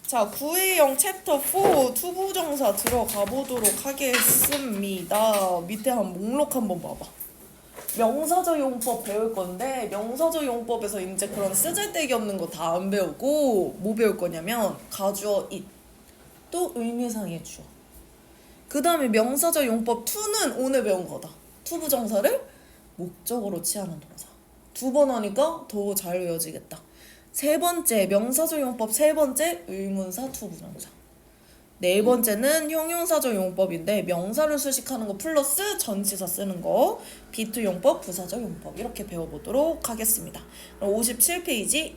자, 9회형 챕터 4 투부정사 들어가 보도록 하겠습니다. 밑에 한 목록 한번 봐봐. 명사절 용법 배울 건데 명사절 용법에서 이제 그런 쓰잘데기 없는 거 다 안 배우고 뭐 배울 거냐면 가주어 it 또 의미상의 주어. 그 다음에 명사절 용법 2는 오늘 배운 거다. 투부정사를 목적으로 취하는 동사. 2번 하니까 더 잘 외워지겠다. 세 번째 명사절 용법 세 번째 의문사 투부정사. 네 번째는 형용사절 용법인데 명사를 수식하는 거 플러스 전치사 쓰는 거 비투 용법 부사절 용법 이렇게 배워보도록 하겠습니다. 57페이지.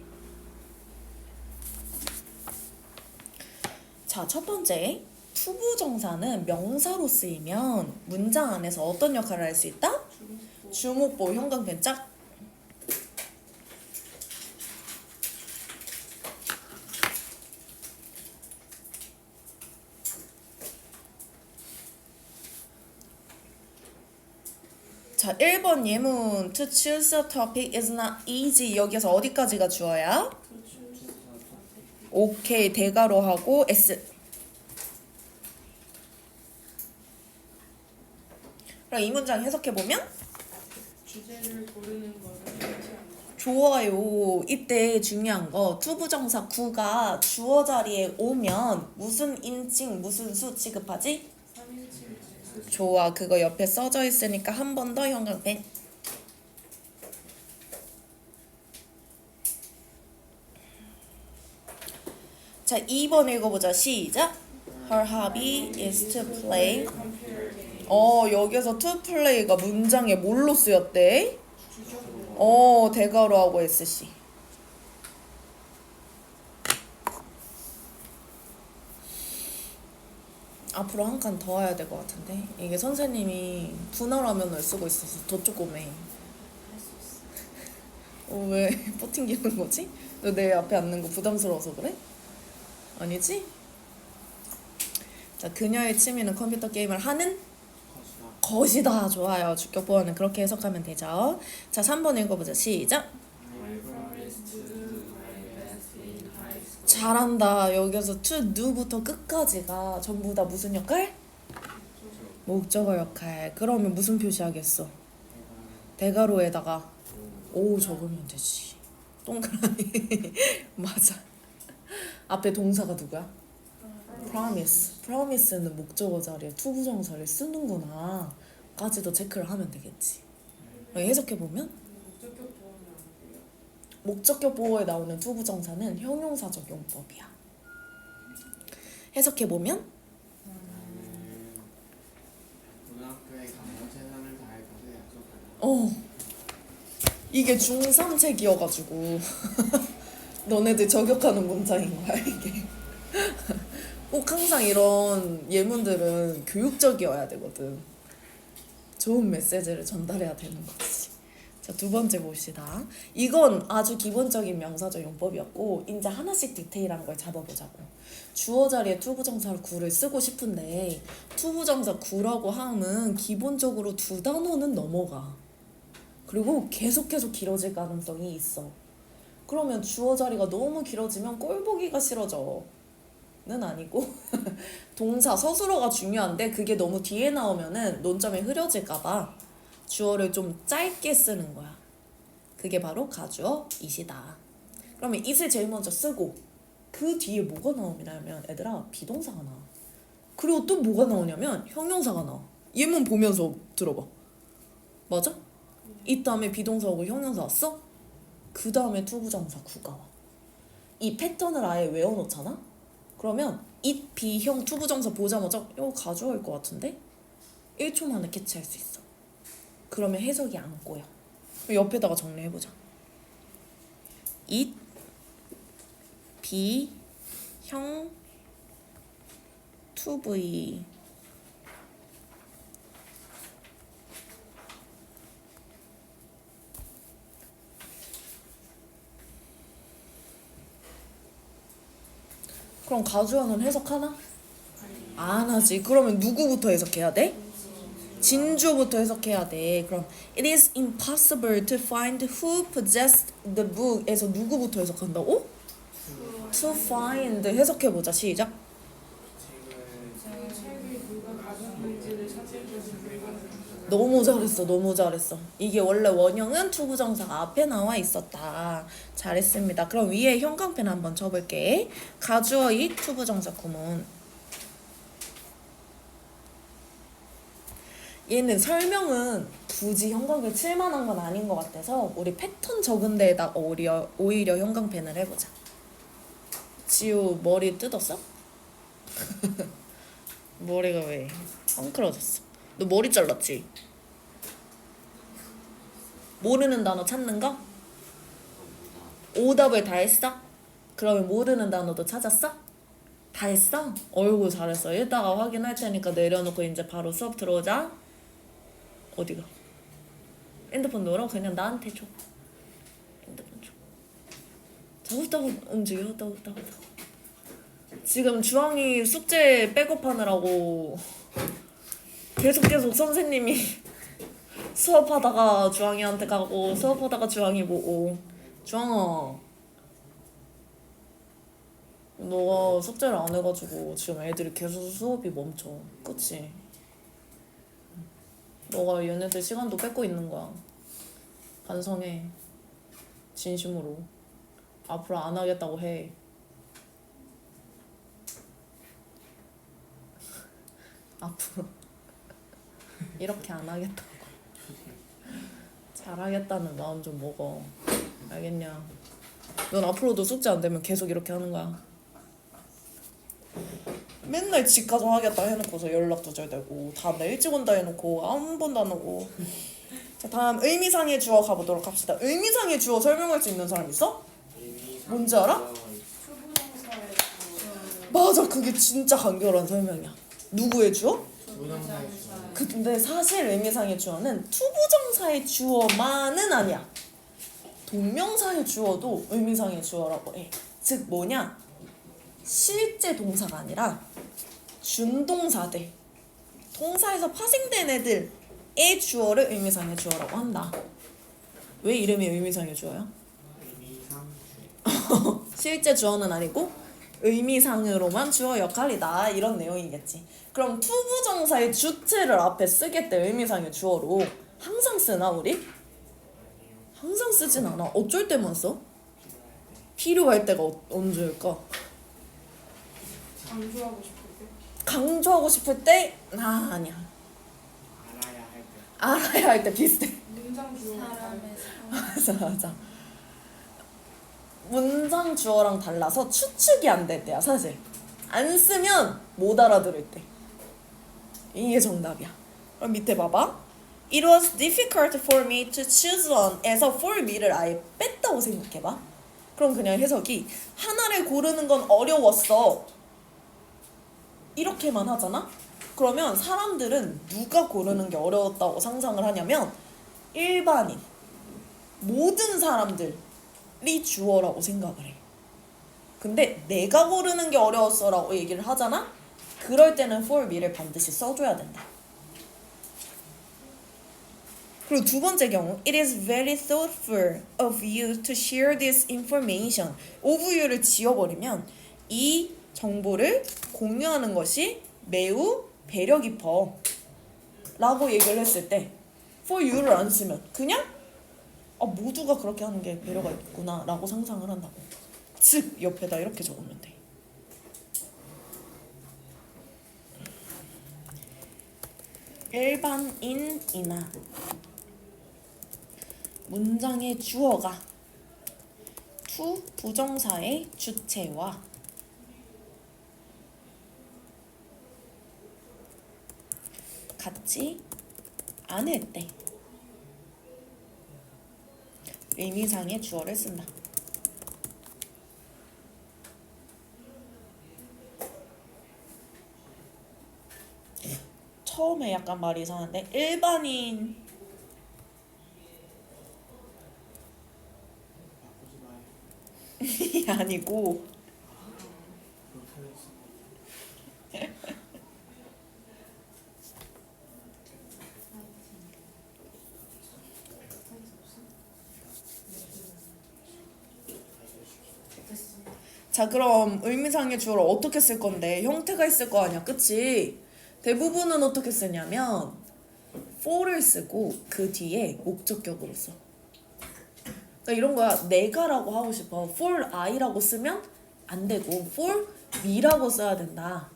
자, 첫 번째 투부정사는 명사로 쓰이면 문장 안에서 어떤 역할을 할 수 있다? 주목보 형광펜 짝. 자, 1번 예문 To choose a topic is not easy. 여기서 어디까지가 주어야? 오케이, 대가로 하고 S. 그럼 이 문장 해석해보면? 주제를 고르는 거를 하지 않아. 좋아요. 이때 중요한 거 투부정사 구가 주어 자리에 오면 무슨 인칭 무슨 수 취급하지? 3인칭 좋아. 그거 옆에 써져 있으니까 한 번 더 형광펜. 자, 2번 읽어보자. 시작. Her hobby is to play. 여기서 to play가 문장에 뭘로 쓰였대? 대가로 하고 SC. 앞으로 한 칸 더 와야 될 것 같은데 이게 선생님이 분할화면을 쓰고 있어서 더 조그매. 왜 버팅기는 거지? 너 내 앞에 앉는 거 부담스러워서 그래? 아니지? 자, 그녀의 취미는 컴퓨터 게임을 하는 것이다. 좋아요. 주격 보어는 그렇게 해석하면 되죠. 자, 3번 읽어보자. 시작. 잘한다. 여기서 to 누부터 끝까지가 전부 다 무슨 역할? 목적어 역할. 그러면 무슨 표시하겠어? 대가로에다가 오 적으면 되지. 동그라미. 맞아. 앞에 동사가 누구야? promise. promise는 목적어 자리에 투부정사를 쓰는구나 까지도 체크를 하면 되겠지. 해석해보면 목적격 보어에 나오는 투부정사는 형용사적 용법이야. 해석해보면 고등학교에 가면 최선을 다해 가서 약속하라. 이게 중3 책이어가지고 너네들 저격하는 문장인 거야 이게. 꼭 항상 이런 예문들은 교육적이어야 되거든. 좋은 메시지를 전달해야 되는 거지. 자, 두 번째 봅시다. 이건 아주 기본적인 명사적 용법이었고 이제 하나씩 디테일한 걸 잡아보자고. 주어 자리에 투부정사 구를 쓰고 싶은데 투부정사 구라고 하면 기본적으로 두 단어는 넘어가. 그리고 계속 길어질 가능성이 있어. 그러면 주어 자리가 너무 길어지면 꼴 보기가 싫어져. 는 아니고 동사 서술어가 중요한데 그게 너무 뒤에 나오면은 논점에 흐려질까봐 주어를 좀 짧게 쓰는 거야. 그게 바로 가주어 it이다. 그러면 it을 제일 먼저 쓰고 그 뒤에 뭐가 나오냐면 얘들아 비동사가 나와. 그리고 또 뭐가 나오냐면 형용사가 나와. 예문 보면서 들어봐. 맞아? 이 다음에 비동사하고 형용사 왔어? 그 다음에 투부정사 구가 와. 이 패턴을 아예 외워놓잖아? 그러면 it, 비형, 투부정사 보자마자 이거 가져올 것 같은데? 1초 만에 캐치할 수 있어. 그러면 해석이 안 꼬여. 옆에다가 정리해보자. it, 비, 형, 투부이. 그럼 가주어는 해석하나? 안 하지. 그러면 누구부터 해석해야 돼? 진주부터 해석해야 돼. 그럼 It is impossible to find who possessed the book 에서 누구부터 해석한다고? to find 해석해보자. 시작. 책을 책을 누가 가졌는지를 찾으려는 물건을 너무 잘했어. 너무 잘했어. 이게 원래 원형은 투부정사가 앞에 나와 있었다. 잘했습니다. 그럼 위에 형광펜 한번 쳐볼게. 가주어의 투부정사 구문. 얘는 설명은 굳이 형광펜 칠만한 건 아닌 것 같아서 우리 패턴 적은 데에다 오히려 형광펜을 해보자. 지우 머리 뜯었어? 머리가 왜 헝클어졌어? 너 머리 잘랐지? 모르는 단어 찾는 거? 오답을 다 했어? 그러면 모르는 단어도 찾았어? 다 했어? 어이구 잘했어. 이따가 확인할 테니까 내려놓고 이제 바로 수업 들어오자. 어디가? 핸드폰 넣으러 그냥 나한테 줘. 핸드폰 줘. 자, 후딱 움직여. 후딱. 지금 주황이 숙제 백업하느라고 계속 선생님이 수업하다가 주황이한테 가고 수업하다가 주황이 보고 주황아 너가 숙제를 안 해가지고 지금 애들이 계속 수업이 멈춰. 그치? 너가 얘네들 시간도 뺏고 있는 거야. 반성해. 진심으로. 앞으로 안 하겠다고 해. 앞으로 이렇게 안 하겠다고. 잘하겠다는 마음 좀 먹어. 알겠냐? 넌 앞으로도 숙제 안 되면 계속 이렇게 하는 거야. 맨날 집 가서 하겠다 해놓고서 연락 두절되고 다음날 일찍 온다 해놓고 한 번도 안 오고. 자, 다음 의미상의 주어 가보도록 합시다. 의미상의 주어 설명할 수 있는 사람 있어? 뭔지 알아? 투부정사의 맞아, 그게 진짜 간결한 설명이야. 누구의 주어? 부정사의 주어. 근데 사실 의미상의 주어는 투부정사의 주어만은 아니야. 동명사의 주어도 의미상의 주어라고 해. 즉 뭐냐? 실제 동사가 아니라 준동사들, 동사에서 파생된 애들의 주어를 의미상의 주어라고 한다. 왜 이름이 의미상의 주어야? 의미상 실제 주어는 아니고 의미상으로만 주어 역할이다, 이런 내용이겠지. 그럼 투부정사의 주체를 앞에 쓰겠대. 의미상의 주어로 항상 쓰나 우리? 항상 쓰진 않아. 어쩔 때만 써? 필요할 때가 언제일까? 강조하고 싶을 때 강조하고 싶을 때? 아니야. 알아야 할 때. 알아야 할 때 비슷해. 문장 주어가 맞아. 문장 주어랑 달라서 추측이 안 될 때야 사실. 안 쓰면 못 알아들을 때. 이게 정답이야. 그럼 밑에 봐봐. It was difficult for me to choose one 에서 for me를 아예 뺐다고 생각해봐. 그럼 그냥 해석이 하나를 고르는 건 어려웠어, 이렇게만 하잖아? 그러면 사람들은 누가 고르는 게 어려웠다고 상상을 하냐면 일반인, 모든 사람들이 주어라고 생각을 해. 근데 내가 고르는 게 어려웠어라고 얘기를 하잖아? 그럴 때는 for me를 반드시 써줘야 된다. 그리고 두 번째 경우, It is very thoughtful of you to share this information. of you를 지워버리면 이 정보를 공유하는 것이 매우 배려 깊어 라고 얘기를 했을 때 for you를 안 쓰면 그냥 모두가 그렇게 하는 게 배려가 있구나 라고 상상을 한다고. 즉 옆에다 이렇게 적으면 돼. 일반인이나 문장의 주어가 to 부정사의 주체와 같지 않을 때 의미상의 주어를 쓴다. 처음에 약간 말이 이상한데 일반인 바꾸지 마요. 아니고 자, 그럼 의미상의 주어를 어떻게 쓸 건데? 형태가 있을 거 아니야, 그치? 대부분은 어떻게 쓰냐면 for를 쓰고 그 뒤에 목적격으로 써. 그러니까 이런 거야. 내가라고 하고 싶어. for I라고 쓰면 안 되고 for me라고 써야 된다.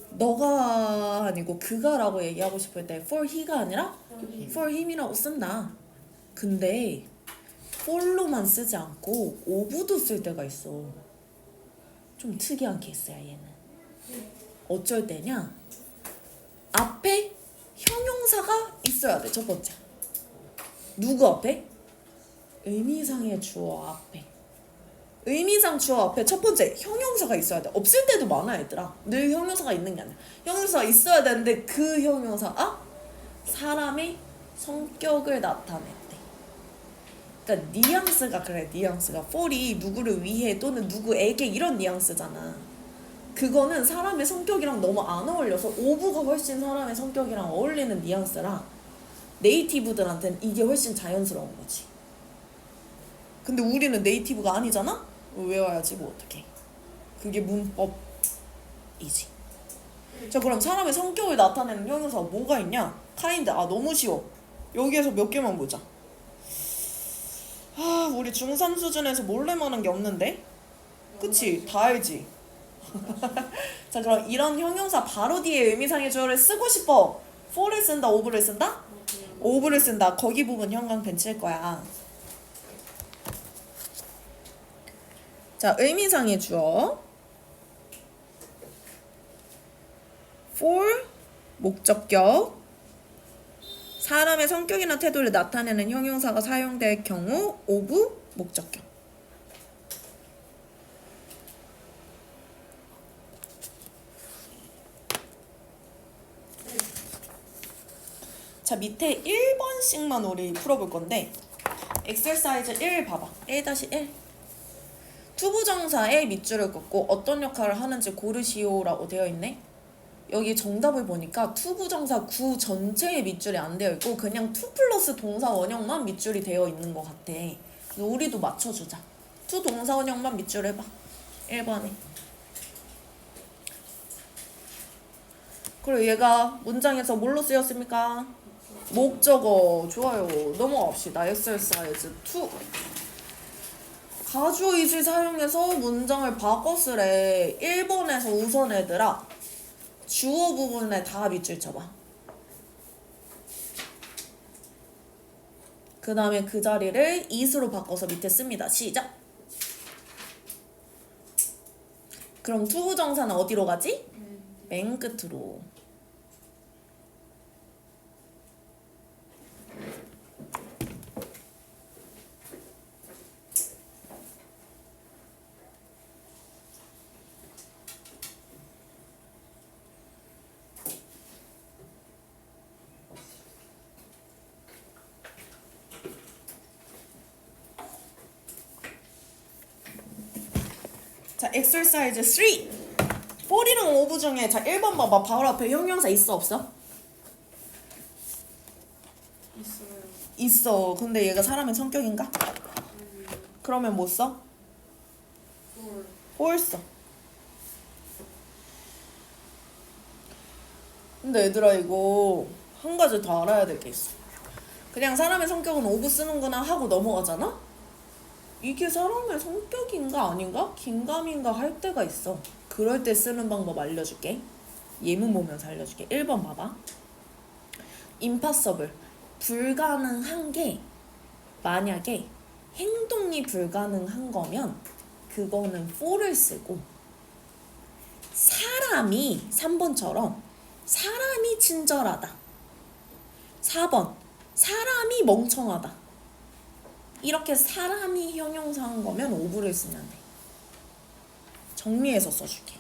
너가 아니고 그가라고 얘기하고 싶을 때 for he가 아니라 for him이라고 쓴다. 근데 for로만 쓰지 않고 of도 쓸 때가 있어. 좀 특이한 케이스야 얘는. 어쩔 때냐? 앞에 형용사가 있어야 돼. 첫 번째. 누구 앞에? 의미상의 주어 앞에. 의미상 주어 앞에 첫 번째 형용사가 있어야 돼. 없을 때도 많아 얘들아. 늘 형용사가 있는 게 아니야. 형용사가 있어야 되는데 그 형용사가 사람의 성격을 나타냈대. 그러니까 뉘앙스가 그래. 뉘앙스가 for이 누구를 위해 또는 누구에게 이런 뉘앙스잖아. 그거는 사람의 성격이랑 너무 안 어울려서 of가 훨씬 사람의 성격이랑 어울리는 뉘앙스라 네이티브들한테는 이게 훨씬 자연스러운 거지. 근데 우리는 네이티브가 아니잖아? 외워야지 뭐 어떡해. 그게 문법이지. 자, 그럼 사람의 성격을 나타내는 형용사가 뭐가 있냐? kind. 아, 너무 쉬워. 여기에서 몇 개만 보자. 우리 중3 수준에서 모를만한 게 없는데? 그치? 다 알지? 자, 그럼 이런 형용사 바로 뒤에 의미상의 주어를 쓰고 싶어. for를 쓴다, of를 쓴다? of를 쓴다. 거기 부분 형광펜 칠 거야. 자, 의미상의 주어 for 목적격 사람의 성격이나 태도를 나타내는 형용사가 사용될 경우 of 목적격. 자, 밑에 1번씩만 우리 풀어볼 건데 엑서사이즈 1 봐봐. 1-1 투부정사의 밑줄을 긋고 어떤 역할을 하는지 고르시오라고 되어 있네. 여기 정답을 보니까 투부정사 구 전체의 밑줄이 안 되어 있고 그냥 투 플러스 동사 원형만 밑줄이 되어 있는 것 같아. 우리도 맞춰주자. 투 동사 원형만 밑줄 해봐. 1번에. 그리고 얘가 문장에서 뭘로 쓰였습니까? 목적어. 좋아요. 넘어갑시다. 엑서사이즈 2. 가주어 is를 사용해서 문장을 바꿔 쓰래. 1번에서 우선 얘들아 주어 부분에 다 밑줄 쳐봐. 그 다음에 그 자리를 is로 바꿔서 밑에 씁니다. 시작. 그럼 투부정사는 어디로 가지? 맨 끝으로. 자, exercise 3. 4이랑 5 중에 자 1번 봐봐. 바로 앞에 형용사 있어 없어? 있어요. 있어. 근데 얘가 사람의 성격인가? 그러면 뭐 써? for for 써. 근데 얘들아 이거 한 가지 더 알아야 될 게 있어. 그냥 사람의 성격은 오브 쓰는구나 하고 넘어가잖아? 이게 사람의 성격인가 아닌가? 긴가민가 할 때가 있어. 그럴 때 쓰는 방법 알려줄게. 예문 보면서 알려줄게. 1번 봐봐. impossible. 불가능한 게 만약에 행동이 불가능한 거면 그거는 for를 쓰고 사람이 3번처럼 사람이 친절하다. 4번 사람이 멍청하다. 이렇게 사람이 형용사한 거면 of를 쓰면 돼. 정리해서 써줄게.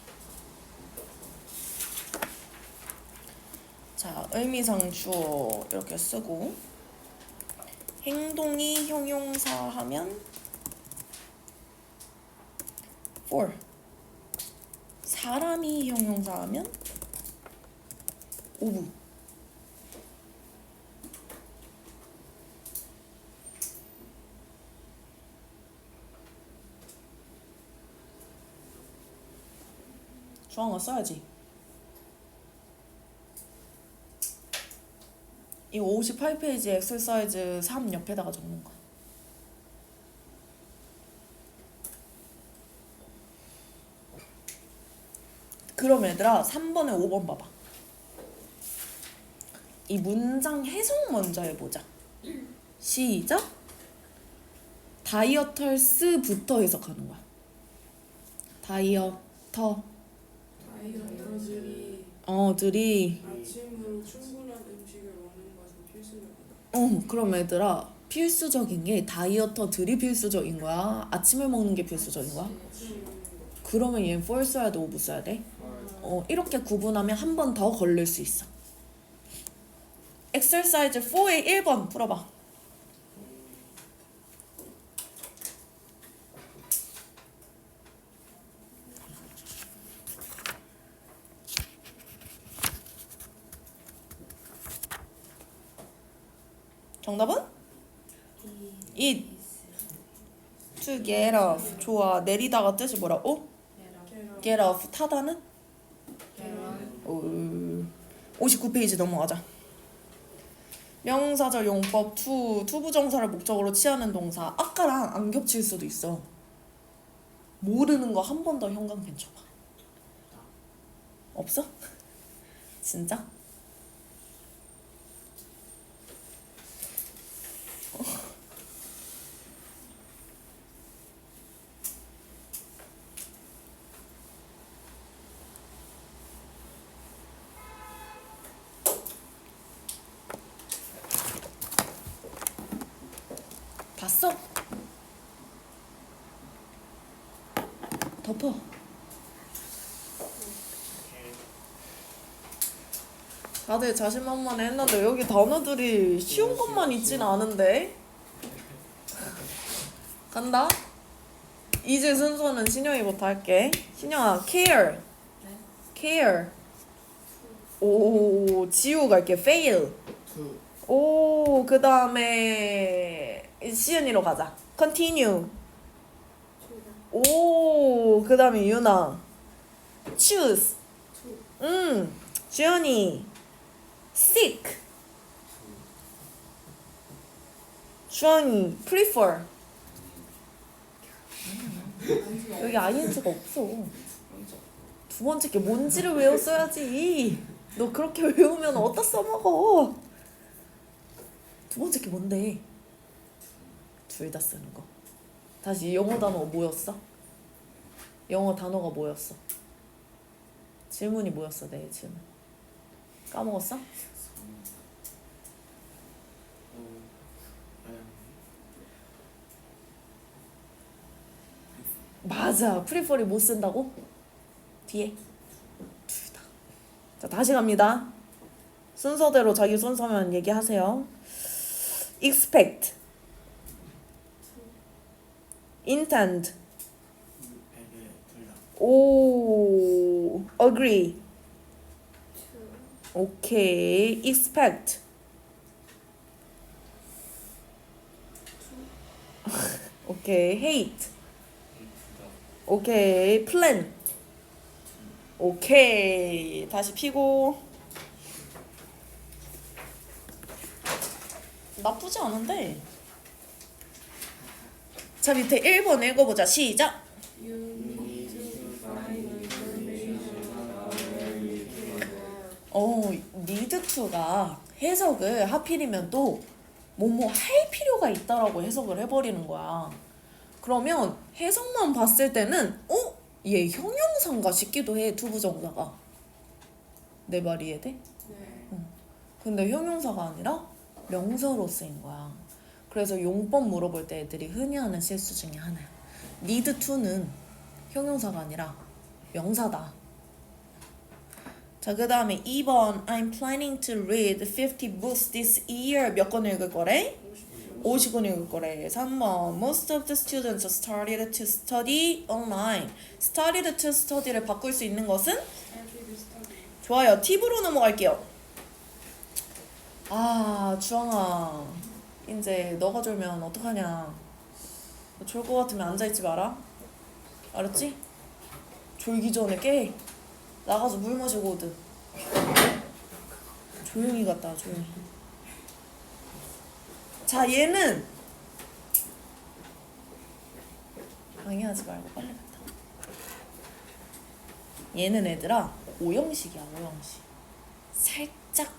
자, 의미상 주어 이렇게 쓰고 행동이 형용사 하면 for 사람이 형용사 하면 of 주황아 써야지. 이거 58페이지 엑서사이즈 3 옆에다가 적는 거야. 그럼 얘들아 3번에 5번 봐봐. 이 문장 해석 먼저 해보자. 시작. 다이어털스부터 해석하는 거야. 다이어터 다이어터들이 들이 아침으로 충분한 음식을 먹는 것은 필수적이다. 그럼 얘들아 필수적인 게 다이어터들이 필수적인 거야? 아침을 먹는 게 필수적인 거야? 그러면 얘는 for 써야 돼? over 써야 돼? 이렇게 구분하면 한 번 더 걸릴 수 있어. exercise 4의 1번 풀어봐. 정답은? It to get off. 좋아. 내리다가 뜻이 뭐라고? get off. 타다는? 59페이지 넘어가자. 명사절 용법 to 부정사를 목적으로 취하는 동사. 아까랑 안 겹칠 수도 있어. 모르는 거 한 번 더 현관 괜찮아. 없어? 진짜? 봤어? 덮어. 다들 자신만만해 했는데 여기 단어들이 쉬운 것만 있진 않은데. 간다. 이제 순서는 신영이부터 할게. 신영아, care. care. 오, 지우 갈게. fail. 투 오, 그 다음에 시은이로 가자. continue. 오, 그 다음에 유나. choose. 주연이. seek. 주원이. prefer. 여기 ing가 없어. 두 번째 게 뭔지를 외웠어야지. 너 그렇게 외우면 어디다 써먹어. 두 번째 게 뭔데? 둘 다 쓰는 거. 다시 영어 단어가 뭐였어? 영어 단어가 뭐였어? 질문이 뭐였어? 내 질문 까먹었어? 맞아. 프리퍼리 못 쓴다고? 뒤에 둘 다. 자, 다시 갑니다. 순서대로 자기 순서면 얘기하세요. expect, intend, 오, agree, 오케이, expect, 오케이, hate, 오케이, plan, 오케이. 다시 피고. 나쁘지 않은데. 자, 밑에 1번 읽어보자. 시작. You need to find information about where you can work. need to가 해석을 하필이면 또 뭐뭐 할 필요가 있다라고 해석을 해버리는 거야. 그러면 해석만 봤을 때는 얘 형용사인가 싶기도 해. 투부정사가. 내 말 이해돼? 네. 근데 형용사가 아니라 명사로 쓰인 거야. 그래서 용법 물어볼 때 애들이 흔히 하는 실수 중에 하나야. need to는 형용사가 아니라 명사다. 자, 그 다음에 2번 I'm planning to read 50 books this year. 몇 권 읽을 거래? 50권 읽을 거래. 3번 Most of the students started to study online. started to study를 바꿀 수 있는 것은? 좋아요. 팁으로 넘어갈게요. 주황아, 이제 너가 졸면 어떡하냐. 너 졸 것 같으면 앉아있지 마라. 알았지? 졸기 전에 깨. 나가서 물 마시고 오든. 조용히 갔다 와, 조용히. 자, 얘는 방해하지 말고 빨리 갔다 와. 얘는 얘들아 오형식이야, 오형식. 살짝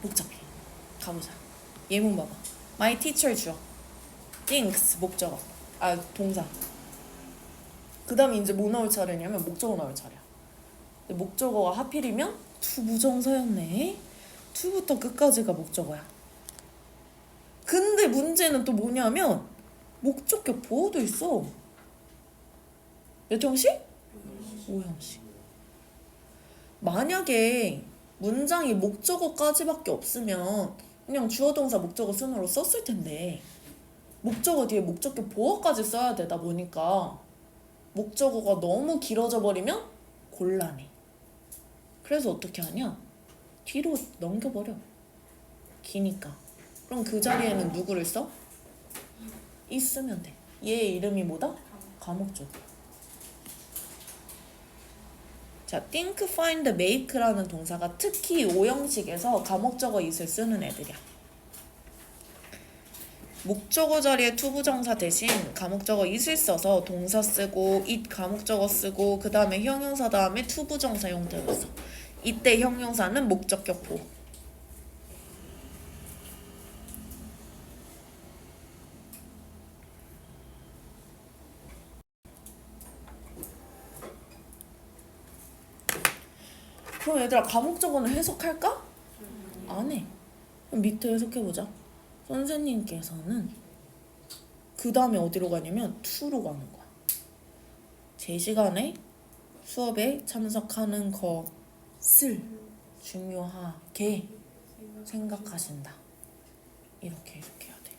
복잡해. 가보자. 예문 봐봐. My teacher 주어. thinks 목적어. 아, 동사. 그 다음에 이제 뭐 나올 차례냐면 목적어 나올 차례야. 근데 목적어가 하필이면 투부정사였네. 투부터 끝까지가 목적어야. 근데 문제는 또 뭐냐면 목적격 보호도 있어. 몇 형식? 5형식. 만약에 문장이 목적어까지밖에 없으면 그냥 주어 동사 목적어 순으로 썼을 텐데 목적어 뒤에 목적격 보어까지 써야 되다 보니까 목적어가 너무 길어져 버리면 곤란해. 그래서 어떻게 하냐? 뒤로 넘겨버려. 기니까. 그럼 그 자리에는 누구를 써? 이 쓰면 돼. 얘 이름이 뭐다? 가목적. 자, think, find, make라는 동사가 특히 5형식에서 가목적어 is을 쓰는 애들이야. 목적어 자리에 투부정사 대신 가목적어 is을 써서 동사 쓰고 it 가목적어 쓰고 그 다음에 형용사 다음에 투부정사 형태로 써. 이때 형용사는 목적격 보호. 그럼 얘들아 가목적어는 해석할까? 안 해. 그럼 밑에 해석해보자. 선생님께서는 그 다음에 어디로 가냐면 to로 가는 거야. 제 시간에 수업에 참석하는 것을 중요하게 생각하신다. 이렇게 해석해야 돼.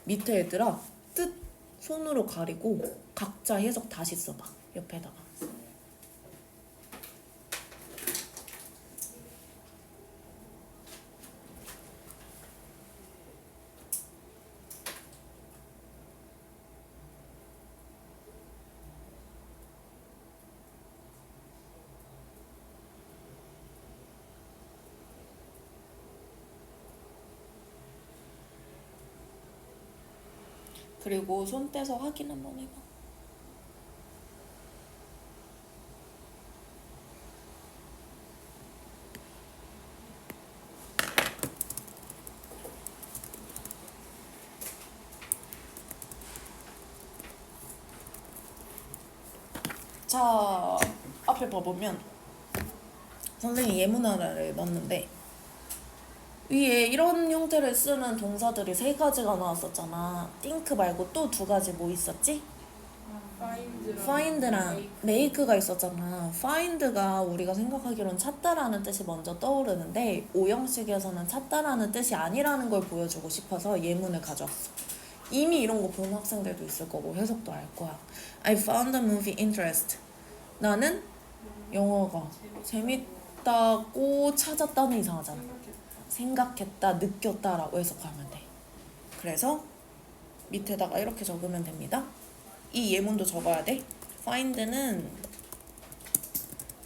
밑에 얘들아 뜻 손으로 가리고 각자 해석 다시 써봐. 옆에다가. 그리고 손 떼서 확인 한번 해봐. 자, 앞에 봐보면 선생님이 예문 하나를 넣었는데 위에 이런 형태를 쓰는 동사들이 3가지가 나왔었잖아. think 말고 또 2가지 뭐 있었지? find랑 make가 있었잖아. find가 우리가 생각하기로는 찾다라는 뜻이 먼저 떠오르는데 5형식에서는 찾다라는 뜻이 아니라는 걸 보여주고 싶어서 예문을 가져왔어. 이미 이런 거 본 학생들도 있을 거고 해석도 알 거야. I found the movie interest. 나는 영화가 재밌다고 찾았다는 이상하잖아. 생각했다, 느꼈다라고 해석하면 돼. 그래서 밑에다가 이렇게 적으면 됩니다. 이 예문도 적어야 돼. find는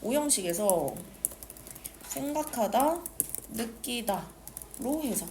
5형식에서 생각하다, 느끼다로 해석.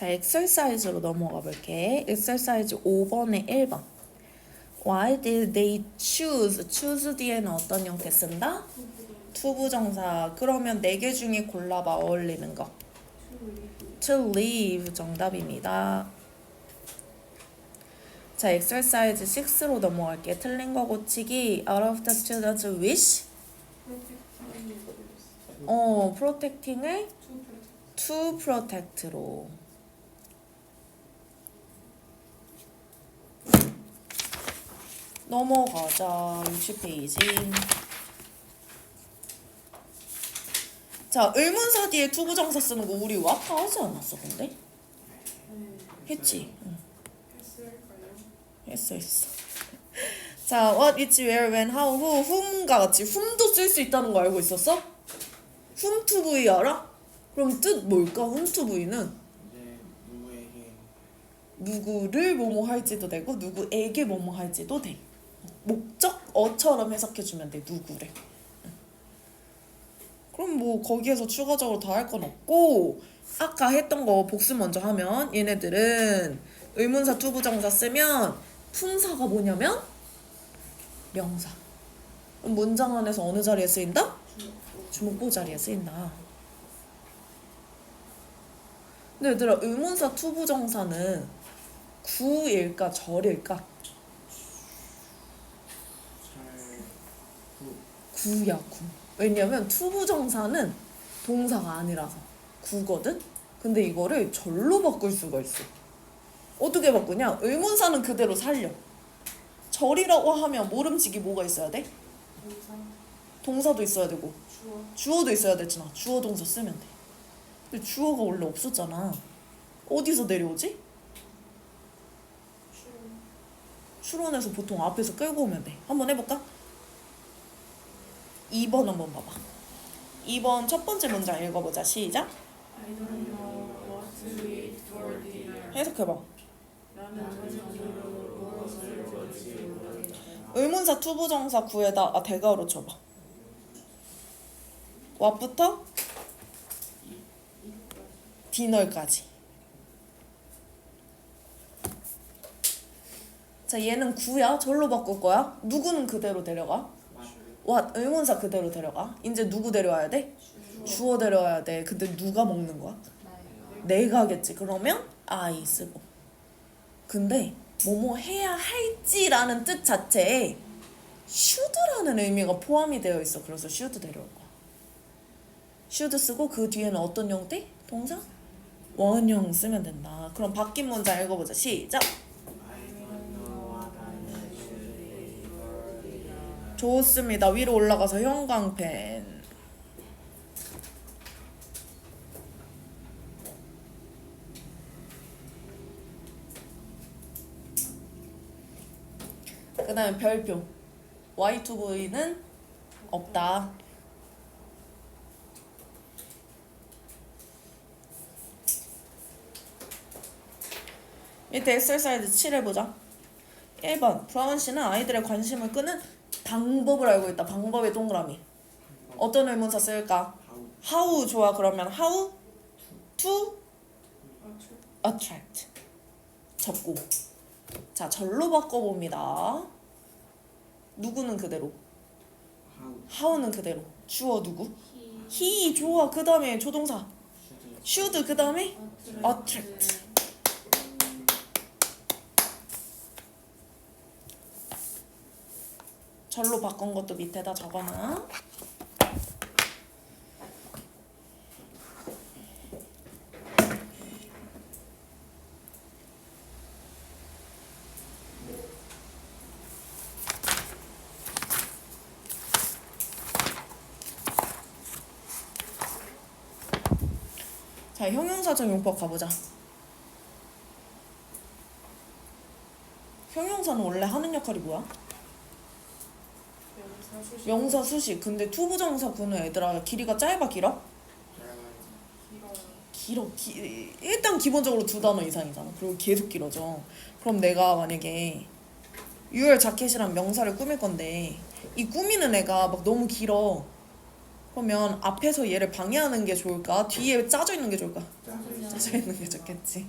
자, 엑설사이즈로 넘어가 볼게. 엑설사이즈 5번에 1번. Why did they choose? choose 뒤에는 어떤 형태 쓴다? 투부정사. 그러면 4개 중에 골라봐. 어울리는 거. To leave 정답입니다. 자, 엑설사이즈 6로 넘어갈게. 틀린 거 고치기. Out of the students wish? protecting을 to protect로. 넘어가자. 60페이지. 자, 의문사 뒤에 투부정사 쓰는 거 우리 아까 하지 않았어, 근데? 했지? 응. 했어. 자, what, which, where, when, how, who, whom과 같이 whom도 쓸 수 있다는 거 알고 있었어? whom to v 알아? 그럼 뜻 뭘까? whom to v는 이제 누구에게 누구를 뭐뭐 할지도 되고 누구에게 뭐뭐 할지도 돼. 목적어처럼 해석해주면 돼. 누구를. 그럼 뭐 거기에서 추가적으로 더 할 건 없고 아까 했던 거 복습 먼저 하면 얘네들은 의문사 투부정사 쓰면 품사가 뭐냐면 명사. 그럼 문장 안에서 어느 자리에 쓰인다? 주목보 자리에 쓰인다. 근데 얘들아 의문사 투부정사는 구일까 절일까? 구야 구. 왜냐면 투부정사는 동사가 아니라서 구거든? 근데 이거를 절로 바꿀 수가 있어. 어떻게 바꾸냐? 의문사는 그대로 살려. 절이라고 하면 모름지기 뭐가 있어야 돼? 동사도 있어야 되고 주어도 있어야 되잖아. 주어 동사 쓰면 돼. 근데 주어가 원래 없었잖아. 어디서 내려오지? 추론해서 보통 앞에서 끌고 오면 돼. 한번 해볼까? 2번 한번 봐봐. 2번 첫 번째 문장 읽어보자. 시작. I don't know what to eat for dinner. 해석해봐. 나는 저녁으로 무엇을 먹을지 모르겠다. 의문사 투부정사 구에다 대가로 쳐봐. what부터 디너까지. 자, 얘는 구야. 절로 바꿀 거야. 누구는 그대로 데려가. what 의문사 그대로 데려가. 이제 누구 데려와야 돼? 주어 데려와야 돼. 근데 누가 먹는 거야? 내가겠지. 그러면 I 쓰고. 근데 뭐뭐 해야 할지라는 뜻 자체에 should라는 의미가 포함이 되어 있어. 그래서 should 데려올 거야. should 쓰고 그 뒤에는 어떤 형태? 동사? 원형 쓰면 된다. 그럼 바뀐 문장 읽어보자. 시작. 좋습니다. 위로 올라가서 형광펜. 그 다음에 별표. Y2V는 없다. 밑에 엑서사이즈 7 해보자. 1번. 브라운 씨는 아이들의 관심을 끄는 방법을 알고 있다. 방법의 동그라미. 어떤 의문사 쓸까? How 좋아. 그러면 how to attract. 접고. 자, 절로 바꿔봅니다. 누구는 그대로. how는 그대로. 주어 누구? he 좋아. 그 다음에 조동사. should 그 다음에 attract. 절로 바꾼 것도 밑에다 적어놔. 자, 형용사적 용법 가보자. 형용사는 원래 하는 역할이 뭐야? 명사 수식. 근데 투부정사 구는 애들아 길이가 짧아 길어? 길어. 일단 기본적으로 2단어 이상이잖아. 그리고 계속 길어져. 그럼 내가 만약에 유열 자켓이란 명사를 꾸밀 건데 이 꾸미는 애가 막 너무 길어. 그러면 앞에서 얘를 방해하는 게 좋을까? 뒤에 짜져 있는 게 좋을까? 짜져 있는 게 좋겠지.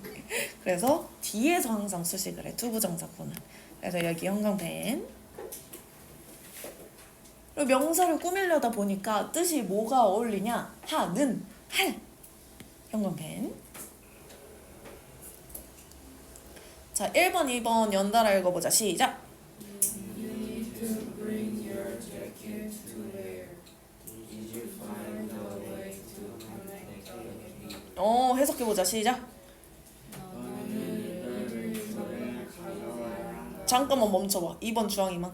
그래서 뒤에서 항상 수식을 해. 투부정사 구는. 그래서 여기 형광펜. 그리고 명사를 꾸밀려다 보니까 뜻이 뭐가 어울리냐? 하는, 할. 형광펜. 자, 1번, 2번 연달아 읽어보자. 시작. You need to bring your jacket to wear. Did you find a way to connect it? 해석해보자. 시작. 너는 이를 손에 가져와야 한다. 잠깐만 멈춰봐. 2번 주황이만.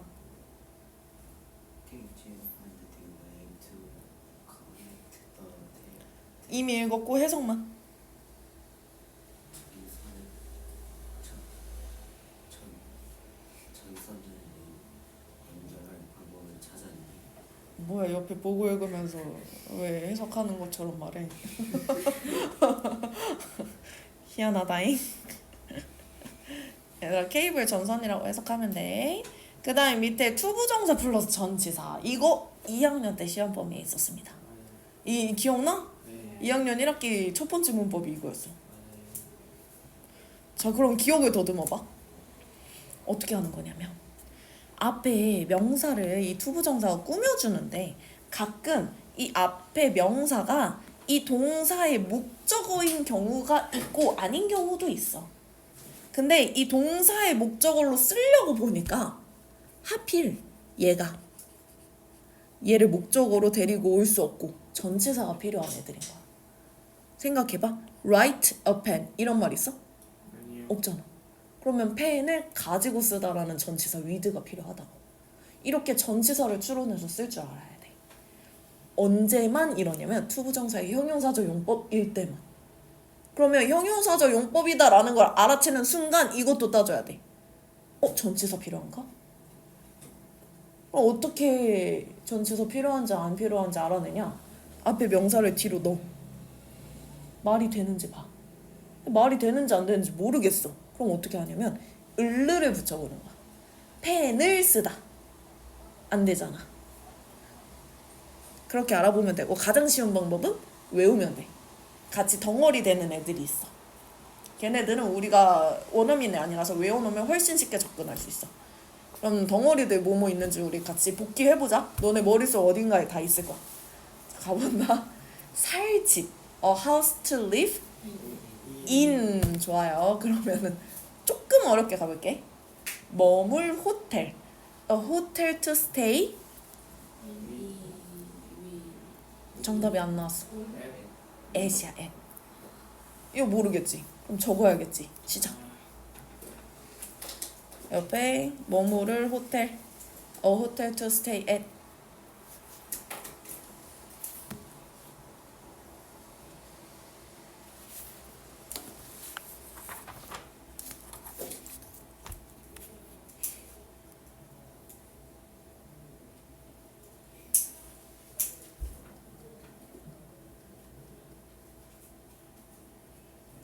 Did you find the way to connect the 이미 읽었고 해석만. 전선을 연결할 방법을 찾았니? 뭐야 옆에 보고 읽으면서 왜 해석하는 것처럼 말해. 희한하다잉. 얘들아 케이블 전선이라고 해석하면 돼. 그 다음에 밑에 투부정사 플러스 전치사. 이거 2학년 때 시험 범위에 있었습니다. 이 기억나? 네. 2학년 1학기 첫 번째 문법이 이거였어. 맞아요. 자 그럼 기억을 더듬어봐. 어떻게 하는 거냐면 앞에 명사를 이 투부정사가 꾸며주는데 가끔 이 앞에 명사가 이 동사의 목적어인 경우가 있고 아닌 경우도 있어. 근데 이 동사의 목적어로 쓰려고 보니까 하필 얘를 목적어로 데리고 올 수 없고 전치사가 필요한 애들인 거야. 생각해봐. write a pen 이런 말 있어? 아니요. 없잖아. 그러면 펜을 가지고 쓰다라는 전치사 with가 필요하다고. 이렇게 전치사를 추론해서 쓸 줄 알아야 돼. 언제만 이러냐면 투부정사의 형용사적 용법일 때만. 그러면 형용사적 용법이다라는 걸 알아채는 순간 이것도 따져야 돼. 전치사 필요한가? 그럼 어떻게 전치사 필요한지 안 필요한지 알아내냐? 앞에 명사를 뒤로 넣어. 말이 되는지 봐. 말이 되는지 안 되는지 모르겠어. 그럼 어떻게 하냐면 을를 붙여보는 거야. 펜을 쓰다. 안 되잖아. 그렇게 알아보면 되고 가장 쉬운 방법은 외우면 돼. 같이 덩어리 되는 애들이 있어. 걔네들은 우리가 원어민이 아니라서 외워놓으면 훨씬 쉽게 접근할 수 있어. 그럼 덩어리들 뭐뭐 있는지 우리 같이 복기해보자. 너네 머릿속 어딘가에 다 있을 거야. 자, 가본다. 살집, a house to live in. 좋아요. 그러면은 조금 어렵게 가볼게. 머물 호텔, a hotel to stay. 정답이 안 나왔어. at이야, at. 이거 모르겠지? 그럼 적어야겠지. 시작. 옆에 머무를 호텔, a hotel to stay at.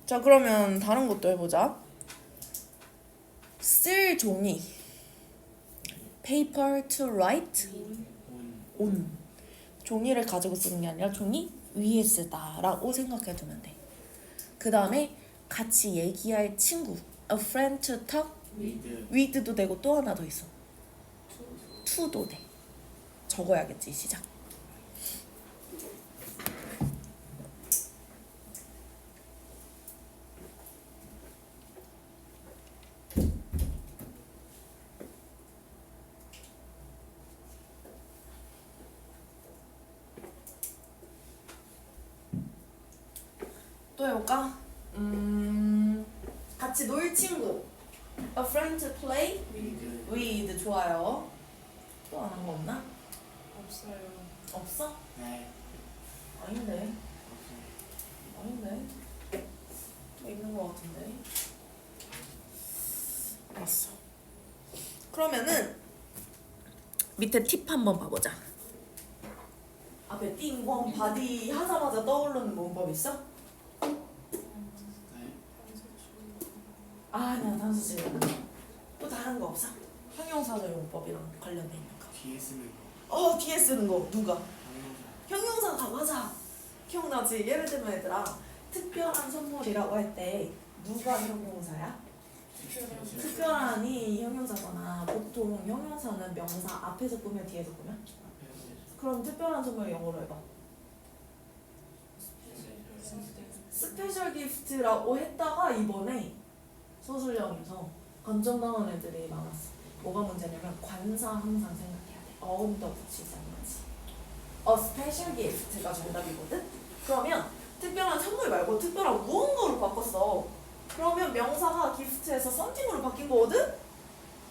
자 그러면 다른 것도 해보자. 쓸 종이, paper to write on. 종이를 가지고 쓰는 게 아니라 종이 위에 쓰다라고 생각해두면 돼. 그 다음에 같이 얘기할 친구, a friend to talk with도 되고 또 하나 더 있어. to도 돼. 적어야겠지. 시작. 또 해볼까? 같이 놀 친구, a friend to play with. 좋아요. 또 안 한 거 없나? 없어요. 없어? 네. 아닌데. 없어요. 아닌데. 또 있는 거 같은데. 알았어. 그러면은 밑에 팁 한번 봐보자. 앞에 띵공 바디 하자마자 떠오르는 문법 있어? 네. 아니야 단수 지금. 또 다른 거 없어? 형용사적 용법이랑 관련돼 있는 거. 뒤에 쓰는 거. 뒤에 쓰는 거 누가? 형용사. 형용사가 맞아. 기억나지? 예를 들면 얘들아 특별한 선물이라고 할 때 누가 형용사야? 특별한이 형용사잖아. 보통 형용사는 명사 앞에서 꾸며 뒤에서 꾸며? 그럼 특별한 선물 영어로 해봐. 스페셜 기프트라고 했다가 이번에 서술형에서 감점당한 애들이 많았어. 뭐가 문제냐면 관사 항상 생각해야 돼. 어음도 붙이지 않지. 스페셜 기프트가 정답이거든? 그러면 특별한 선물 말고 특별한 무언가로 바꿨어. 그러면 명사가 기프트에서 썸띵으로 바뀐 거거든?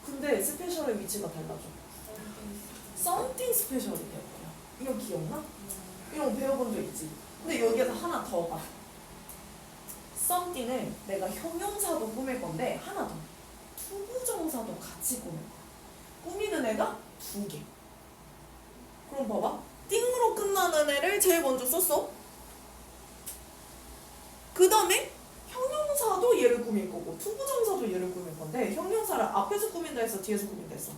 그 점의 위치가 달라져. something special이 되어버려. 이거 기억나? 이런 거 배워본 적 있지? 근데 여기에서 하나 더 봐. something을 내가 형용사도 꾸밀 건데 하나 더. 투부정사도 같이 꾸밀 거야. 꾸미는 애가 2개. 그럼 봐봐. 띵으로 끝나는 애를 제일 먼저 썼어. 그 다음에 형용사도 얘를 꾸밀 거고 투부정사도 얘를 꾸밀 건데 형용사를 앞에서 꾸민다 했어? 뒤에서 꾸민다 했어?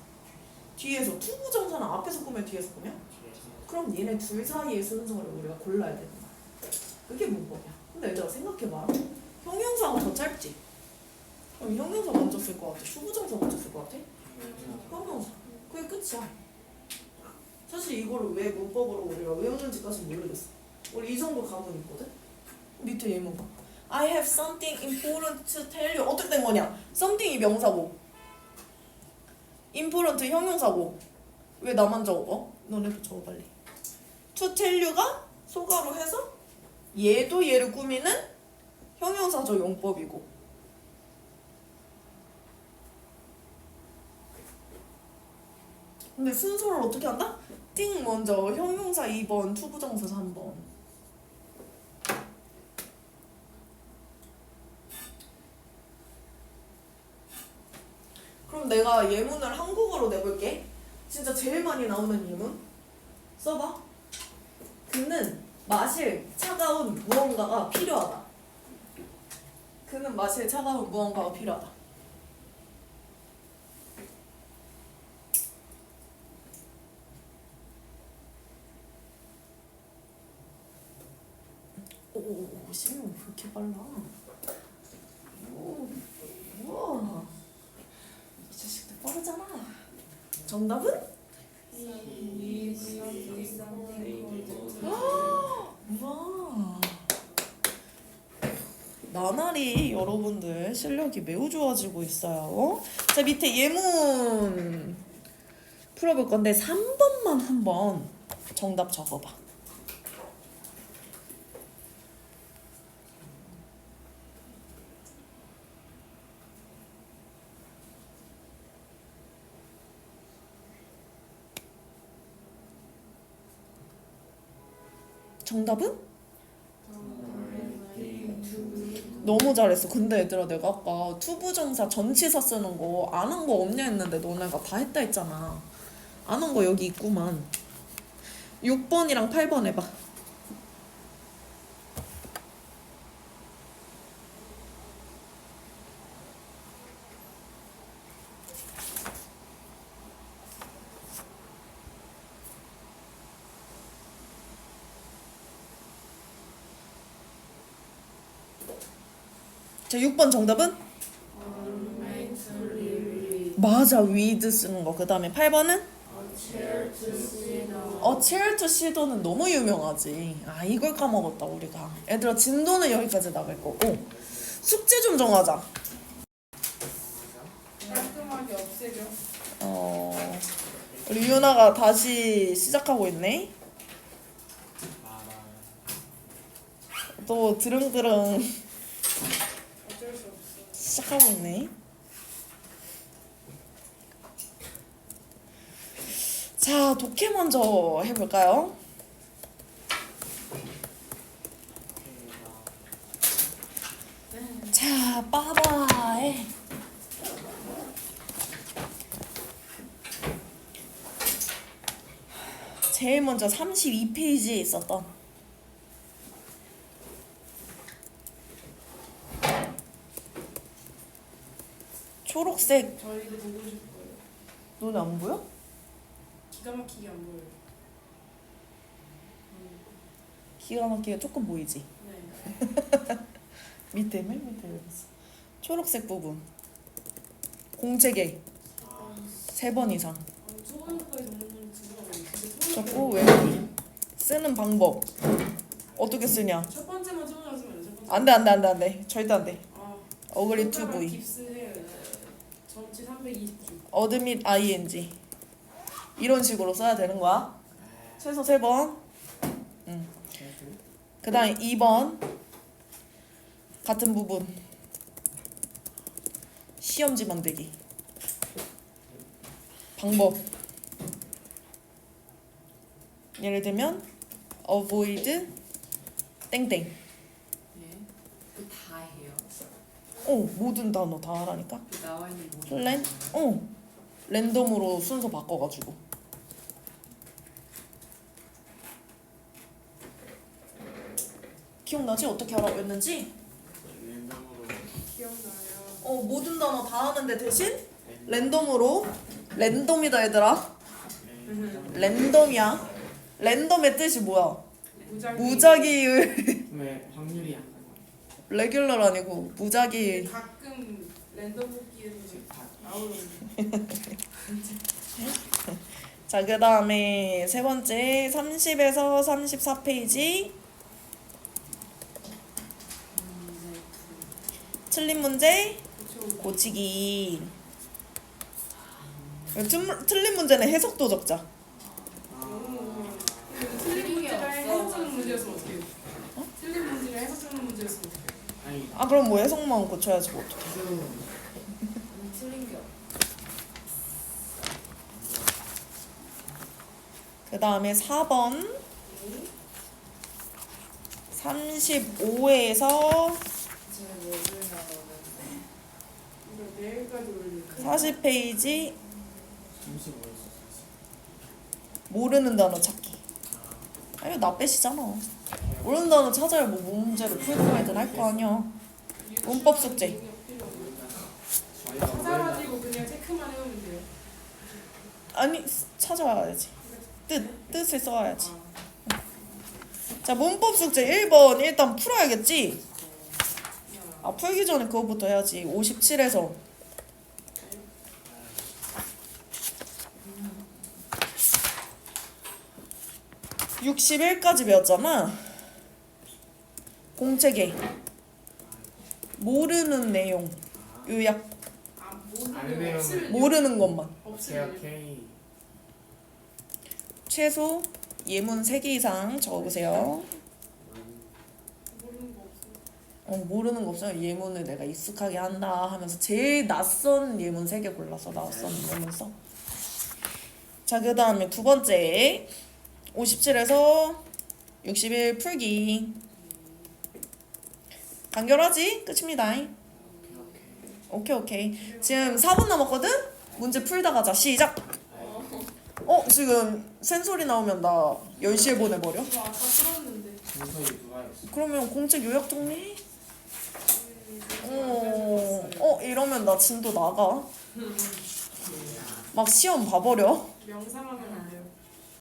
뒤에서. 투부정사는 앞에서 꾸며 뒤에서 꾸며? 그럼 얘네 둘 사이의 순서를 우리가 골라야 되는 거야. 그게 문법이야. 근데 얘들아 생각해봐. 형용사가 더 짧지? 그럼 형용사 먼저 쓸 것 같아? 투부정사 먼저 쓸 것 같아? 형용사. 그게 끝이야. 사실 이거를 왜 문법으로 우리가 외우는지까지 모르겠어. 우리 이 정도 감은 있거든? 밑에 예문 봐. I have something important to tell you. 어떻게 된 거냐? something이 명사고 important 형용사고. 왜 나만 적어? 너네도 적어 빨리. to tell you가 소가로 해서 얘도 얘를 꾸미는 형용사적 용법이고. 근데 순서를 어떻게 한다? 띵 먼저 형용사 2번 투부정사 3번. 그럼 내가 예문을 한국어로 내볼게. 진짜 제일 많이 나오는 예문 써봐. 그는 마실 차가운 무언가가 필요하다. 그는 마실 차가운 무언가가 필요하다. 오, 시간 왜 이렇게 빨라? 오, 우와. 이 자식들 빠르잖아. 정답은? 우와. 나날이 여러분들 실력이 매우 좋아지고 있어요. 자, 밑에 예문 풀어볼 건데 3번만 한번 정답 적어봐. 정답은? 너무 잘했어. 근데 얘들아 내가 아까 투부정사 전치사 쓰는 거 아는 거 없냐 했는데 너네가 다 했다 했잖아. 아는 거 여기 있구만. 6번이랑 8번 해봐. 자, 6번 정답은? 맞아, with 쓰는 거. 그 다음에 8번은? A chair to sit on은 너무 유명하지. 아, 이걸 까먹었다 우리가. 얘들아 진도는 여기까지 나갈 거고 숙제 좀 정하자. 깔끔하게 없애려. 우리 유나가 다시 시작하고 있네. 또 드릉드릉 어쩔 수 없어. 시작하고 있네. 자, 독해 먼저 해볼까요? 자, 빠바에 제일 먼저 32페이지에 있었던 초록색. 저희도 보고 싶어요. 너네 안 보여? 기가 막히게 안 보여요. 기가 막히게 조금 보이지? 네. 밑에 맨 밑에 여기 있어. 초록색 부분 공책에 3번 이상 초반까지 적는 거 적고 외우기. 쓰는 방법 어떻게 쓰냐? 첫 번째만 찍어놨으면 첫 번째. 안돼 절대 안돼. 어그리 투 손가락 부위 깁스해. 전치 320주. 어드 및 ing 이런 식으로 써야 되는 거야. 최소 3번. 그 다음에 2번 같은 부분 시험지 만들기. 방법. 예를 들면 avoid 땡땡. 네. 그다 해요. 모든 단어 다 하라니까. 그 나와 있는 모든 플랜? 랜덤으로 순서 바꿔가지고. 기억나지? 어떻게 하라고 했는지? 랜덤으로 기억나요. 모든 단어 다 하는데 대신 랜덤으로. 랜덤이다 얘들아. 랜덤이야. 랜덤의 뜻이 뭐야? 무작위의 왜 확률이 약간 레귤러 아니고 무작위. 가끔 랜덤 뽑기에도 나오는. 자, 그 다음에 세 번째 30에서 34페이지 틀린 문제 고치기. 틀린 문제는 해석도 적자. 틀린 문제랑 해석 적는 문제였으면 어떻게 해요? 틀린 문제랑 해석 적는 문제였으면 어떻게 해요? 아니 아 그럼 뭐 해석만 고쳐야지 뭐 어떡해. 틀린 게 그 다음에 4번 35에서 제가 뭐를 나오는데 이거 내일까지 올릴까요? 40페이지 35에서 모르는 단어 찾기. 아니 나 빼시잖아. 모르는 단어 찾아야 뭐 문제를 풀고야든 할 거 아니야. 문법 숙제. 찾아가지고 그냥 체크만 해오면 돼요. 아니 찾아와야지. 뜻을 써야지. 자 문법 숙제 1번 일단 풀어야겠지. 아 풀기 전에 그거부터 해야지. 57에서 61까지 배웠잖아. 공책에 모르는 내용 요약. 모르는 것만. 오케이 최소 예문 3개 이상 적어보세요. 모르는 거 없어요. 모르는 거 없어요. 예문을 내가 익숙하게 한다 하면서 제일 낯선 예문 3개 골라서 낯선 예문 써. 자, 그 다음에 두 번째 57에서 61 풀기. 간결하지? 끝입니다. 오케이. 지금 4분 남았거든? 문제 풀다 가자. 시작! 지금 센소리 나오면 나 10시에 보내버려? 이거 아까 풀었는데. 순서이 누가 했어? 그러면 공책 요약 정리? 이러면 나 진도 나가. 막 시험 봐버려. 명상하면 안 돼요.